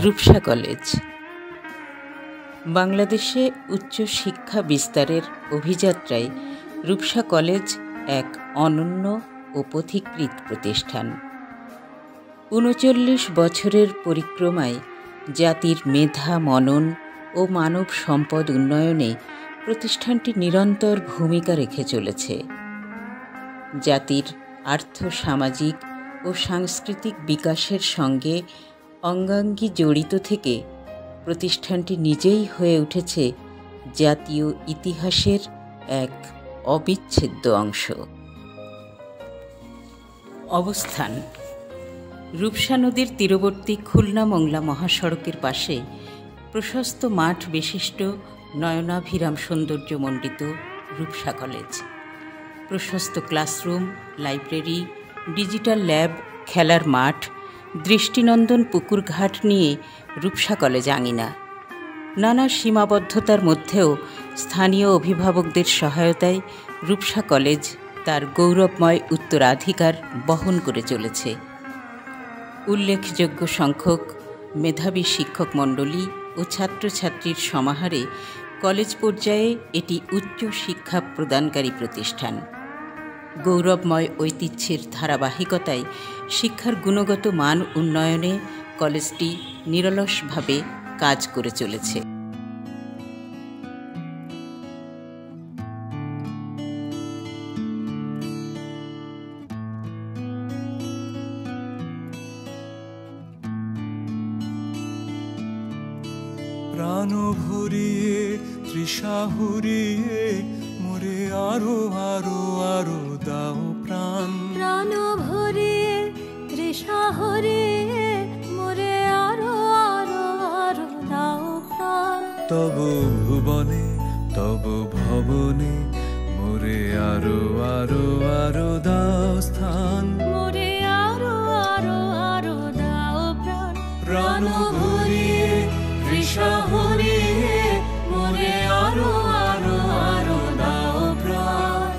Rupsa college বাংলাদেশে উচ্চ শিক্ষা বিস্তারের অভিযাত্রায় রূপসা কলেজ এক অনন্য ও পথিকৃৎ প্রতিষ্ঠান। ৩৯ বছরের পরিক্রমায় জাতির মেধা মনন ও মানব সম্পদ উন্নয়নে প্রতিষ্ঠানটি নিরন্তর ভূমিকা রেখে চলেছে। জাতির আর্থ-সামাজিক ও সাংস্কৃতিক বিকাশের সঙ্গে অঙ্গাঙ্গী জড়িত থেকে প্রতিষ্ঠানটি নিজেই হয়ে উঠেছে জাতীয় ইতিহাসের এক অবিচ্ছেদ্য অংশ। অবস্থান: রূপসা নদীর তীরবর্তী খুলনা মংলা মহাসড়কের পাশে প্রশস্ত মাঠ বিশিষ্ট নয়নাভিরাম সৌন্দর্যমণ্ডিত রূপসা কলেজ। প্রশস্ত ক্লাসরুম, লাইব্রেরি, ডিজিটাল ল্যাব, খেলার মাঠ, দৃষ্টিনন্দন পুকুরঘাট নিয়ে রূপসা কলেজ আঙিনা। নানা সীমাবদ্ধতার মধ্যেও স্থানীয় অভিভাবকদের সহায়তায় রূপসা কলেজ তার গৌরবময় উত্তরাধিকার বহন করে চলেছে। উল্লেখযোগ্য সংখ্যক মেধাবী শিক্ষক মণ্ডলী ও ছাত্রছাত্রীর সমাহারে কলেজ পর্যায়ে এটি উচ্চ শিক্ষা প্রদানকারী প্রতিষ্ঠান। গৌরবময় ঐতিহ্যের ধারাবাহিকতায় শিক্ষার গুণগত মান উন্নয়নে কলেজটি নিরলসভাবে কাজ করে চলেছে। প্রাণ ভরিয়ে তৃষা হরিয়ে মোরে আরো আরো আরো দাও প্রাণ। প্রাণ ভরিয়ে তৃষা হরিয়ে মোরে আরো আরো আরো দাও প্রাণ। তব ভুবনে তব ভবনে মোরে আরো আরো আরো দাও স্থান। মোরে আরো আরো আরো দাও প্রাণ। প্রাণ ভরিয়ে তৃষা হরিয়ে মোরে আরো আরো আরো দাও প্রাণ।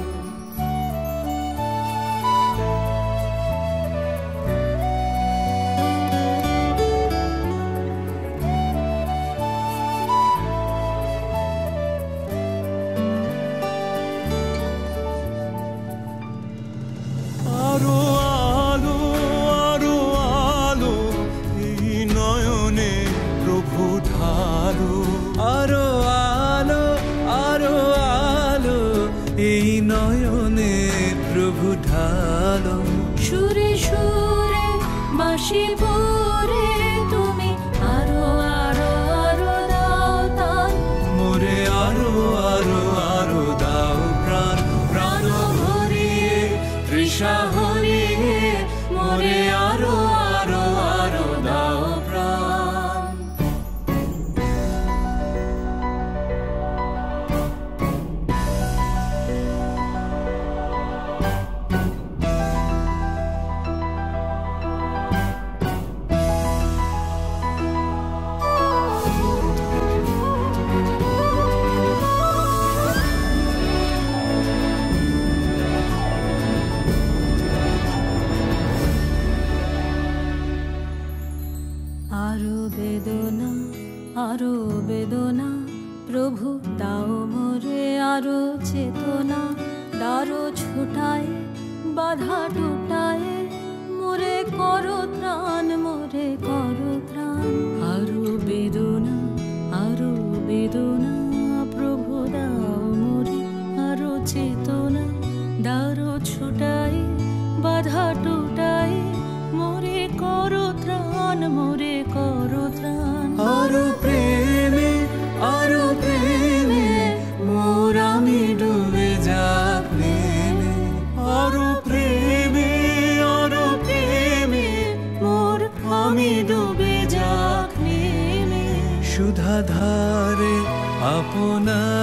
আরো আলো আরো আলো এই নয়নে প্রভু ঢালো। আরো আলো আরো আলো এই নয়নে প্রভু ঢালো। সুরে সুরে বাঁশি পরে তুমি আরো আরো আরো দাও তান। মোরে আরো আরো আরো দাও প্রাণ। প্রাণ ভরিয়ে তৃষা হরিয়ে মোরে আরো আরো আরো দাও প্রাণ। আরো বেদনা আরো বেদনা প্রভু দাও মোরে আরো চেতনা। দারো ছোটায় বাধা টুটায় মোরে করো ত্রাণ, মোরে করো ত্রাণ। আরো বেদনা প্রভু দাও মোরে আরো চেতনা। দারো ছোটায় বাধা টুটায় মোরে করো ত্রাণ, মোরে করো ত্রাণ। আরো প্রেমে মোর আমি ডুবে যাক নেমে। আরো প্রেমে মোর আমি ডুবে যাক নেমে। সুধা ধারে আপনার